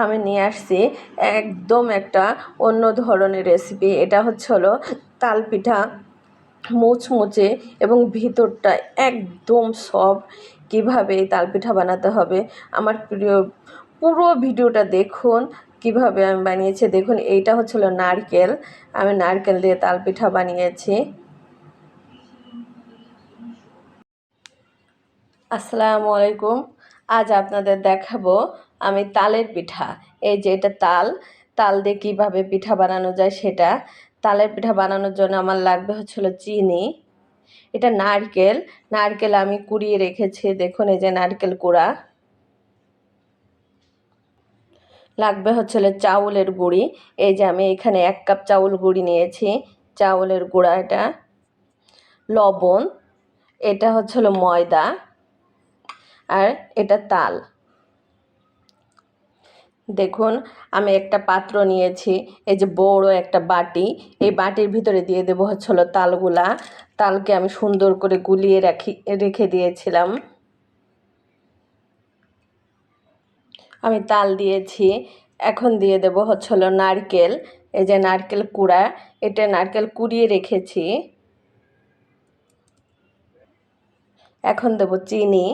আমি নিয়ে আসছি একদম একটা অন্য ধরনের রেসিপি। এটা হলো তাল পিঠা, মুচমুচে এবং ভিতরটা একদম সফট। কীভাবে এই তাল পিঠা বানাতে হবে আমার প্রিয়, পুরো ভিডিওটা দেখুন কিভাবে আমি বানিয়েছি। দেখুন, এইটা হলো নারকেল, আমি নারকেল দিয়ে তাল পিঠা বানিয়েছি। আসসালামু আলাইকুম। আজ আপনাদের দেখাবো আমি তালের পিঠা। এই যে এটা তাল দিয়ে কীভাবে পিঠা বানানো যায় সেটা। তালের পিঠা বানানোর জন্য আমার লাগবে চিনি, এটা নারকেল আমি কুড়িয়ে রেখেছি। দেখুন, এই যে নারকেল কুড়া। লাগবে চাউলের গুঁড়ি। এই যে আমি এখানে 1 কাপ চাউল গুঁড়ি নিয়েছি, চাউলের গুঁড়া এটা। লবণ, এটা ময়দা, আর এটা তাল। দেখুন, আমি একটা পাত্র নিয়েছি, এই যে বড় একটা বাটি। এই বাটির ভিতরে দিয়ে দেবো তালগুলা। তালকে আমি সুন্দর করে গুলিয়ে রেখে দিয়েছিলাম। আমি তাল দিয়েছি। এখন দিয়ে দেবো নারকেল। এই যে নারকেল কুড়া, এটা নারকেল কুড়িয়ে রেখেছি। এখন দেবো চিনি।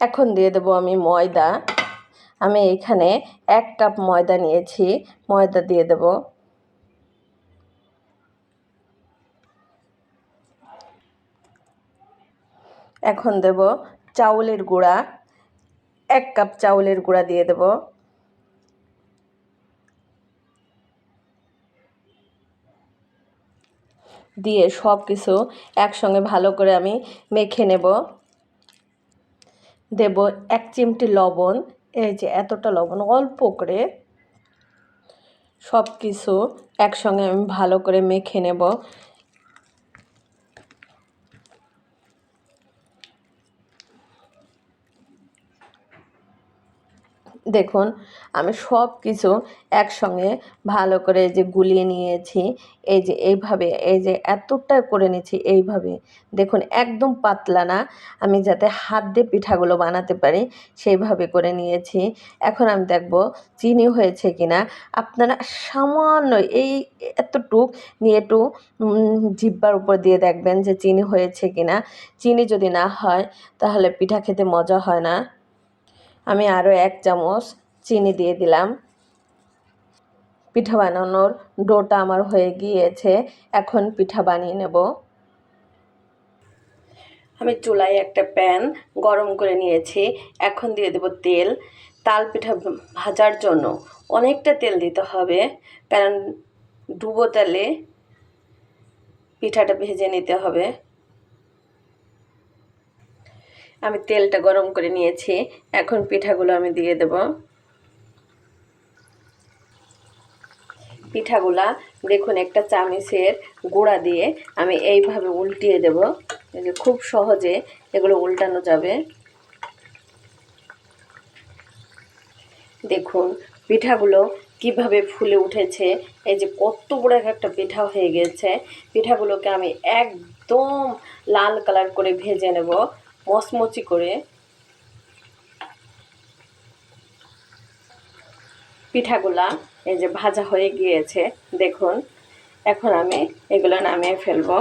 এখন দিয়ে দেবো আমি ময়দা। আমি এখানে 1 কাপ ময়দা নিয়েছি, ময়দা দিয়ে দেব। এখন দেব চাউলের গুঁড়া, 1 কাপ চাউলের গুঁড়া দিয়ে দেব। দিয়ে সব কিছু একসঙ্গে ভালো করে আমি মেখে নেব। দেব 1 চিমটি লবণ, এই যে এতটা লবণ, অল্প করে। সব কিছু একসঙ্গে আমি ভালো করে মেখে নেব। দেখুন, আমি সব কিছু একসঙ্গে ভালো করে যে গুলিয়ে নিয়েছি। এই যে এইভাবে, এই যে এতটা করে নিয়েছি এইভাবে। দেখুন, একদম পাতলা না, আমি যাতে হাত দিয়ে পিঠাগুলো বানাতে পারি সেইভাবে করে নিয়েছি। এখন আমি দেখব চিনি হয়েছে কিনা। আপনারা সামান্য এই এতটুক নিয়ে একটু জিহ্বার উপর দিয়ে দেখবেন যে চিনি হয়েছে কিনা। চিনি যদি না হয় তাহলে পিঠা খেতে মজা হয় না। আমি আরও 1 চামচ চিনি দিয়ে দিলাম। পিঠা বানানোর ডোটা আমার হয়ে গিয়েছে। এখন পিঠা বানিয়ে নেব। আমি চুলায় একটা প্যান গরম করে নিয়েছি। এখন দিয়ে দেব তেল। তাল পিঠা ভাজার জন্য অনেকটা তেল দিতে হবে, কারণ ডুবো তেলে পিঠাটা ভেজে নিতে হবে। আমি তেলটা গরম করে নিয়েছি, এখন পিঠাগুলো আমি দিয়ে দেব। পিঠাগুলা দেখুন, একটা চামচের গুঁড়া দিয়ে আমি এইভাবে উল্টিয়ে দেব। এই যে খুব সহজে এগুলো উল্টানো যাবে। দেখুন পিঠাগুলো কিভাবে ফুলে উঠেছে। এই যে কত বড় একটা পিঠা হয়ে গেছে। পিঠাগুলোকে আমি একদম লাল কালার করে ভেজে নেব, মচমচি করে। পিঠাগুলা এই যে ভাজা হয়ে গিয়েছে, দেখুন। এখন আমি এগুলো নামিয়ে ফেলবো।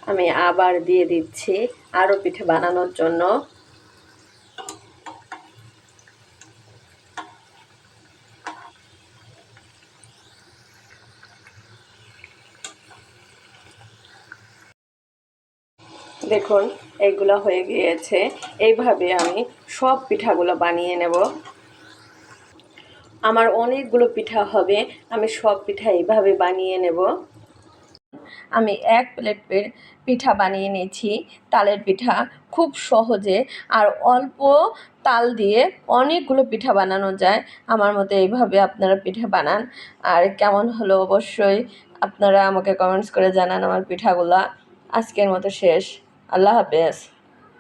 আমি আবার দিয়ে দিচ্ছি আরও পিঠে বানানোর জন্য। দেখুন, এইগুলো হয়ে গিয়েছে। এইভাবে আমি সব পিঠাগুলো বানিয়ে নেব। আমার অনেকগুলো পিঠা হবে, আমি সব পিঠা এইভাবে বানিয়ে নেব। আমি 1 প্লেট পিঠা বানিয়ে নিয়েছি, তালের পিঠা। খুব সহজে আর অল্প তাল দিয়ে অনেকগুলো পিঠা বানানো যায়। আমার মতে এইভাবে আপনারা পিঠা বানান। আর কেমন হলো অবশ্যই আপনারা আমাকে কমেন্টস করে জানান আমার পিঠাগুলা। আজকের মতো শেষ। আল্লাহ হাফেজ।